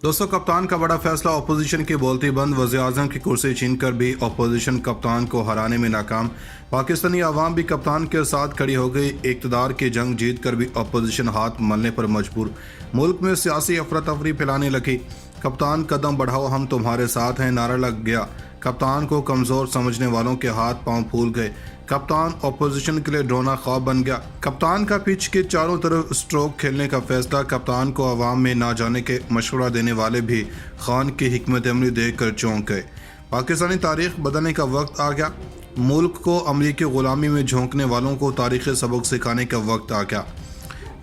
दोस्तों, कप्तान का बड़ा फैसला। अपोजिशन की बोलती बंद, वज़ीर-ए-आज़म की कुर्सी छीनकर भी अपोजिशन कप्तान को हराने में नाकाम। पाकिस्तानी आवाम भी कप्तान के साथ खड़ी हो गई। इक़्तिदार की जंग जीत कर भी अपोजिशन हाथ मलने पर मजबूर। मुल्क में सियासी अफरा तफरी फैलाने लगी। कप्तान कदम बढ़ाओ, हम तुम्हारे साथ हैं नारा लग गया। कप्तान को कमज़ोर समझने वालों के हाथ पांव फूल गए। कप्तान अपोजिशन के लिए डोना ख्वाब बन गया। कप्तान का पिच के चारों तरफ स्ट्रोक खेलने का फैसला। कप्तान को अवाम में ना जाने के मशवरा देने वाले भी खान की हिकमत अमली देख कर चौंक गए। पाकिस्तानी तारीख बदलने का वक्त आ गया। मुल्क को अमरीकी गुलामी में झोंकने वालों को तारीख़ी सबक सिखाने का वक्त आ गया।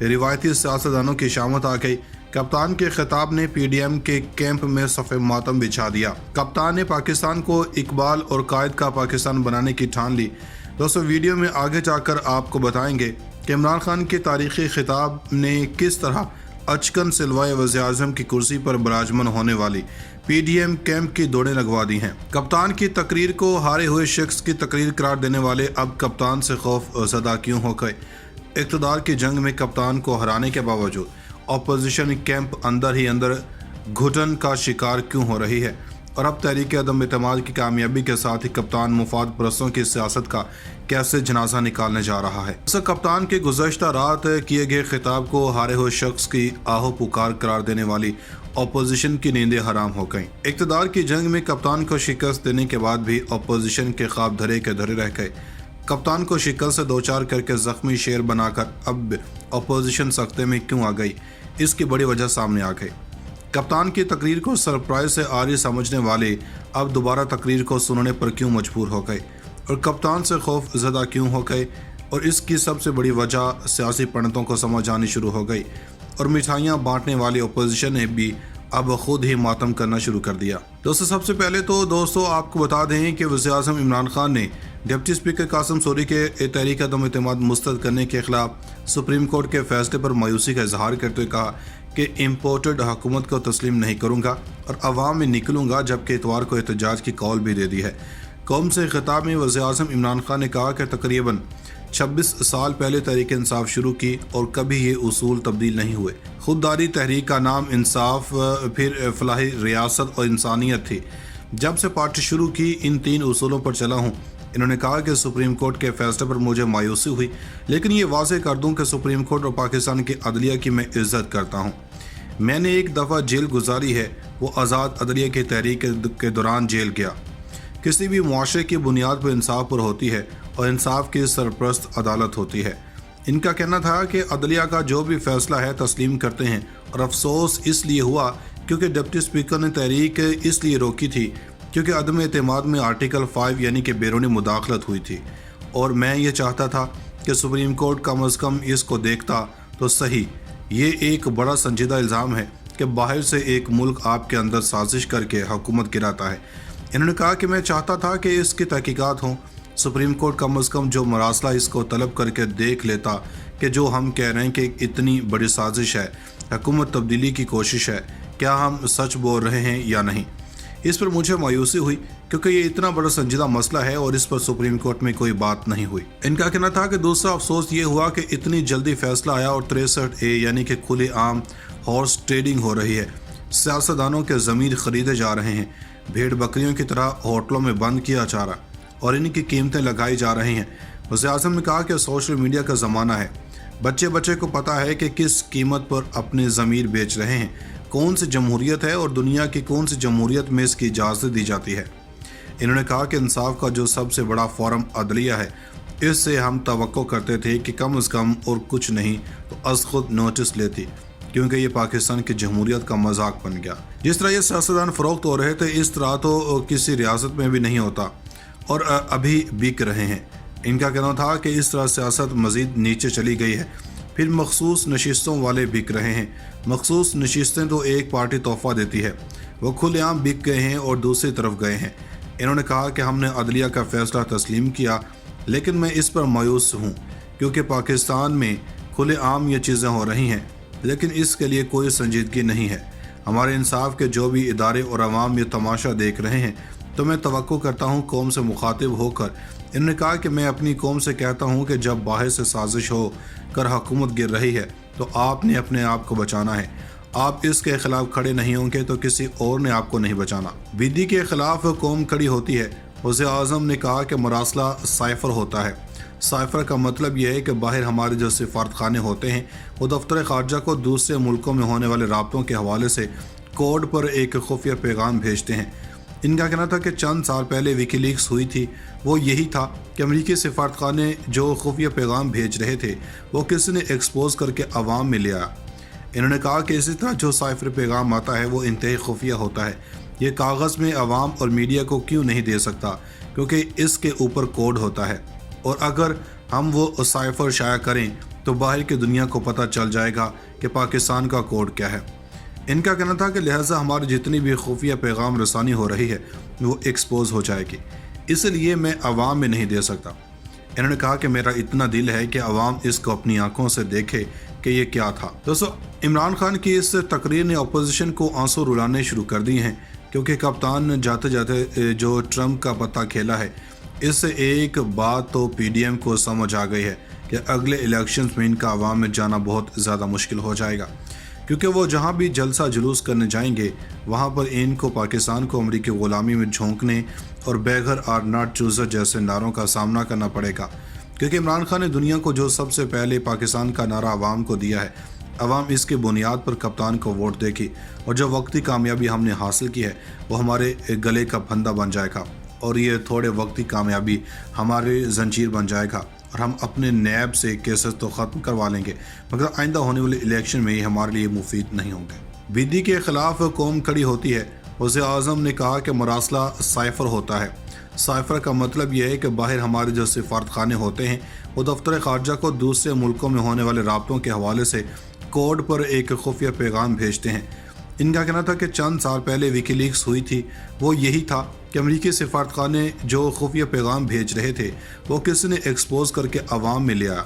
रिवायती सियासतदानों की शामत आ गई। कप्तान के खिताब ने PDM के कैंप में सफ़े मातम बिछा दिया। कप्तान ने पाकिस्तान को इकबाल और कायद का पाकिस्तान बनाने की ठान ली। दोस्तों, वीडियो में आगे जाकर आपको बताएंगे कि इमरान खान के तारीख़ी खिताब ने किस तरह अचकन सिलवाए वज़ीर-ए-आज़म की कुर्सी पर बराजमान होने वाली PDM कैंप की दौड़ें लगवा दी हैं। कप्तान की तकरीर को हारे हुए शख्स की तकरीर करार देने वाले अब कप्तान से खौफ ज़दा क्यों हो गए? इक़्तिदार की जंग में कप्तान को हराने के बावजूद अपोजिशन कैंप अंदर ही अंदर घुटन का शिकार क्यों हो रही है? और अब तहरीक अदम एतमाद की कामयाबी के साथ ही कप्तान मुफाद परस्तों की सियासत का कैसे जनाजा निकालने जा रहा है? कप्तान के गुज़श्ता रात किए गए खिताब को हारे हुए शख्स की आहो पुकार करार देने वाली अपोजिशन की नींदें हराम हो गईं। इक़्तिदार की जंग में कप्तान को शिकस्त देने के बाद भी अपोजिशन के ख्वाब धरे के धरे रह गए। कप्तान को शिकल से दो चार करके ज़ख्मी शेर बनाकर अब अपोजिशन सख्ते में क्यों आ गई? इसकी बड़ी वजह सामने आ गई। कप्तान की तकरीर को सरप्राइज से आरी समझने वाले अब दोबारा तकरीर को सुनने पर क्यों मजबूर हो गए और कप्तान से खौफ ज़दा क्यों हो गए? और इसकी सबसे बड़ी वजह सियासी पंडितों को समझ आनी शुरू हो गई और मिठाइयाँ बांटने वाली अपोजिशन ने भी अब खुद ही मातम करना शुरू कर दिया। दोस्तों, सबसे पहले तो आपको बता दें कि वज़ीर-ए-आज़म इमरान खान ने डिप्टी स्पीकर कासिम सोरी के तहरीक अदम एतमाद मुस्तरद करने के खिलाफ सुप्रीम कोर्ट के फैसले पर मायूसी का इजहार करते हुए कहा कि इम्पोर्टेड हुकूमत को तस्लीम नहीं करूँगा और अवाम में निकलूँगा, जबकि इतवार को एहतजाज की कॉल भी दे दी है। कौम से खिताब में वज़ीर-ए-आज़म इमरान खान ने कहा कि तकरीबन 26 साल पहले तहरीक इंसाफ शुरू की और कभी ये उसूल तब्दील नहीं हुए। खुददारी तहरीक का नाम इंसाफ, फिर फलाही रियासत और इंसानियत थी। जब से पार्टी शुरू की इन 3 उसूलों पर चला हूँ। इन्होंने कहा कि सुप्रीम कोर्ट के फैसले पर मुझे मायूसी हुई, लेकिन ये वाज़ेह कर दूं कि सुप्रीम कोर्ट और पाकिस्तान की अदलिया की मैं इज़्ज़त करता हूँ। मैंने एक दफ़ा जेल गुजारी है, वो आज़ाद अदलिया की तहरीक के दौरान जेल गया। किसी भी मुआशरे की बुनियाद पर इंसाफ पर होती है और इंसाफ की सरपरस्त अदालत होती है। इनका कहना था कि अदलिया का जो भी फैसला है तस्लीम करते हैं और अफसोस इसलिए हुआ क्योंकि डिप्टी स्पीकर ने तहरीक इसलिए रोकी थी क्योंकि अदम एतमाद में आर्टिकल 5 यानी कि बैरूनी मुदाखलत हुई थी और मैं ये चाहता था कि सुप्रीम कोर्ट कम अज़ कम इसको देखता तो सही। ये एक बड़ा संजीदा इल्ज़ाम है कि बाहर से एक मुल्क आपके अंदर साजिश करके हुकूमत गिराता है। इन्होंने कहा कि मैं चाहता था कि इसकी तहकीकात हों। सुप्रीम कोर्ट कम अज़ कम जो मरासला इसको तलब करके देख लेता कि जो हम कह रहे हैं कि इतनी बड़ी साजिश है, हुकूमत तब्दीली की कोशिश है, क्या हम सच बोल रहे हैं या नहीं। इस पर मुझे मायूसी हुई क्योंकि ये इतना बड़ा संजीदा मसला है और इस पर सुप्रीम कोर्ट में कोई बात नहीं हुई। इनका कहना था कि दूसरा अफसोस ये हुआ कि इतनी जल्दी फैसला आया और 63A यानी कि खुले आम हॉर्स ट्रेडिंग हो रही है। सियासतदानों के ज़मीर ख़रीदे जा रहे हैं, भेड़ बकरियों की तरह होटलों में बंद किया जा रहा और इनकी कीमतें लगाई जा रही हैं। वज़ीर-ए-आज़म ने कहा कि सोशल मीडिया का ज़माना है, बच्चे को पता है कि किस कीमत पर अपने ज़मीर बेच रहे हैं, कौन सी जमहूरियत है और दुनिया की कौन सी जमहूरियत में इसकी इजाज़त दी जाती है। इन्होंने कहा कि इंसाफ का जो सबसे बड़ा फोरम अदलिया है, इससे हम तवक्को करते थे कि कम अज़ कम और कुछ नहीं तो अज़ खुद नोटिस लेती, क्योंकि ये पाकिस्तान की जमहूरियत का मजाक बन गया। जिस तरह ये सियासतदान फ़रोख्त हो रहे थे, इस तरह तो किसी रियासत में भी नहीं होता और अभी बिक रहे हैं। इनका कहना था कि इस तरह सियासत मज़ीद नीचे चली गई है। फिर मखसूस नशिस्तों वाले बिक रहे हैं। मखसूस नशिस्तें तो एक पार्टी तोहफ़ा देती है, वो खुलेआम बिक गए हैं और दूसरी तरफ गए हैं। इन्होंने कहा कि हमने अदलिया का फ़ैसला तस्लीम किया, लेकिन मैं इस पर मायूस हूँ क्योंकि पाकिस्तान में खुलेआम ये चीज़ें हो रही हैं, लेकिन इसके लिए कोई संजीदगी नहीं है। हमारे इंसाफ के जो भी इदारे और अवाम ये तमाशा देख रहे हैं, तो मैं तवक्को करता हूँ कौम से मुखातिब होकर। इन्होंने कहा कि मैं अपनी कौम से कहता हूँ कि जब बाहर से साजिश हो कर हुकूमत गिर रही है तो आपने अपने आप को बचाना है। آپ اس کے خلاف کھڑے نہیں ہوں گے تو کسی اور نے آپ کو نہیں بچانا۔ بیدی کے خلاف قوم کھڑی ہوتی ہے۔ وزیر اعظم نے کہا کہ مراسلہ سائفر ہوتا ہے۔ سائفر کا مطلب یہ ہے کہ باہر ہمارے جو سفارت خانے ہوتے ہیں وہ دفتر خارجہ کو دوسرے ملکوں میں ہونے والے رابطوں کے حوالے سے کوڈ پر ایک خفیہ پیغام بھیجتے ہیں۔ ان کا کہنا تھا کہ چند سال پہلے وکی لیکس ہوئی تھی، وہ یہی تھا کہ امریکی سفارت خانے جو خفیہ پیغام بھیج رہے تھے وہ کسی نے ایکسپوز کر کے عوام میں لیا۔ انہوں نے کہا کہ اسی طرح جو سائفر پیغام آتا ہے وہ انتہائی خفیہ ہوتا ہے۔ یہ کاغذ میں عوام اور میڈیا کو کیوں نہیں دے سکتا؟ کیونکہ اس کے اوپر کوڈ ہوتا ہے، اور اگر ہم وہ سائفر شائع کریں تو باہر کی دنیا کو پتہ چل جائے گا کہ پاکستان کا کوڈ کیا ہے۔ ان کا کہنا تھا کہ لہٰذا ہماری جتنی بھی خفیہ پیغام رسانی ہو رہی ہے وہ ایکسپوز ہو جائے گی، اس لیے میں عوام میں نہیں دے سکتا۔ انہوں نے کہا کہ میرا اتنا دل ہے کہ عوام اس کو اپنی آنکھوں سے دیکھے کہ یہ کیا تھا۔ دوستو، عمران خان کی اس تقریر نے اپوزیشن کو آنسو رلانے شروع کر دی ہیں، کیونکہ کپتان جاتے جاتے جو ٹرمپ کا پتہ کھیلا ہے، اس سے ایک بات تو پی ڈی ایم کو سمجھ آ گئی ہے کہ اگلے الیکشنز میں ان کا عوام میں جانا بہت زیادہ مشکل ہو جائے گا، کیونکہ وہ جہاں بھی جلسہ جلوس کرنے جائیں گے وہاں پر ان کو پاکستان کو امریکی غلامی میں جھونکنے اور بیگھر آر ناٹ چوزر جیسے نعروں کا سامنا کرنا پڑے گا، کیونکہ عمران خان نے دنیا کو جو سب سے پہلے پاکستان کا نعرہ عوام کو دیا ہے، عوام اس کی بنیاد پر کپتان کو ووٹ دے گی، اور جو وقتی کامیابی ہم نے حاصل کی ہے وہ ہمارے گلے کا پھندا بن جائے گا، اور یہ تھوڑے وقتی کامیابی ہماری زنجیر بن جائے گا، اور ہم اپنے نیب سے کیسز تو ختم کروا لیں گے، مگر آئندہ ہونے والے الیکشن میں یہ ہمارے لیے مفید نہیں ہوں گے۔ بیدی کے خلاف قوم کھڑی ہوتی ہے۔ وزیر اعظم نے کہا کہ مراسلہ سائفر ہوتا ہے۔ سائفر کا مطلب یہ ہے کہ باہر ہمارے جو سفارت خانے ہوتے ہیں وہ دفتر خارجہ کو دوسرے ملکوں میں ہونے والے رابطوں کے حوالے سے کوڈ پر ایک خفیہ پیغام بھیجتے ہیں۔ ان کا کہنا تھا کہ چند سال پہلے وکی لیکس ہوئی تھی، وہ یہی تھا کہ امریکی سفارت خانے جو خفیہ پیغام بھیج رہے تھے وہ کسی نے ایکسپوز کر کے عوام میں لیا۔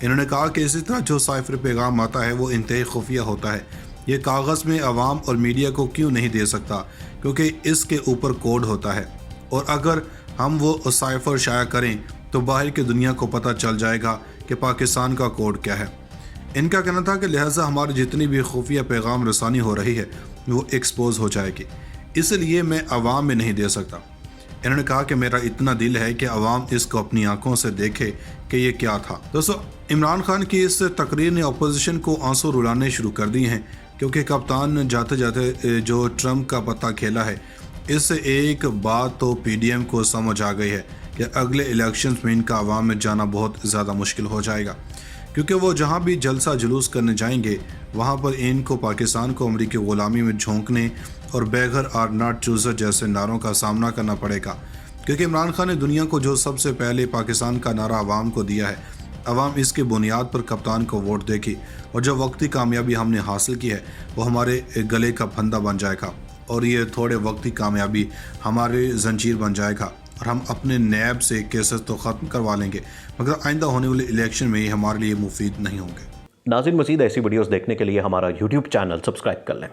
انہوں نے کہا کہ اسی طرح جو سائفر پیغام آتا ہے وہ انتہائی خفیہ ہوتا ہے۔ یہ کاغذ میں عوام اور میڈیا کو کیوں نہیں دے سکتا؟ کیونکہ اس کے اوپر کوڈ ہوتا ہے، اور اگر ہم وہ سائفر شائع کریں تو باہر کی دنیا کو پتہ چل جائے گا کہ پاکستان کا کوڈ کیا ہے۔ ان کا کہنا تھا کہ لہٰذا ہماری جتنی بھی خفیہ پیغام رسانی ہو رہی ہے وہ ایکسپوز ہو جائے گی، اس لیے میں عوام میں نہیں دے سکتا۔ انہوں نے کہا کہ میرا اتنا دل ہے کہ عوام اس کو اپنی آنکھوں سے دیکھے کہ یہ کیا تھا۔ دوستو، عمران خان کی اس تقریر نے اپوزیشن کو آنسو رلانے شروع کر دی ہیں، کیونکہ کپتان جاتے جاتے جو ٹرمپ کا پتہ کھیلا ہے، اس سے ایک بات تو پی ڈی ایم کو سمجھ آ گئی ہے کہ اگلے الیکشنز میں ان کا عوام میں جانا بہت زیادہ مشکل ہو جائے گا، کیونکہ وہ جہاں بھی جلسہ جلوس کرنے جائیں گے وہاں پر ان کو پاکستان کو امریکی غلامی میں جھونکنے اور بیگھر آر ناٹ چوزر جیسے نعروں کا سامنا کرنا پڑے گا، کیونکہ عمران خان نے دنیا کو جو سب سے پہلے پاکستان کا نعرہ عوام کو دیا ہے، عوام اس کی بنیاد پر کپتان کو ووٹ دے گی، اور جو وقتی کامیابی ہم نے حاصل کی ہے وہ ہمارے گلے کا پھندا بن جائے گا، اور یہ تھوڑے وقتی کامیابی ہماری زنجیر بن جائے گا، اور ہم اپنے نیب سے کیسز تو ختم کروا لیں گے، مگر آئندہ ہونے والے الیکشن میں یہ ہمارے لیے مفید نہیں ہوں گے۔ ناظرین، مزید ایسی ویڈیوز دیکھنے کے لیے ہمارا یوٹیوب چینل سبسکرائب کر لیں۔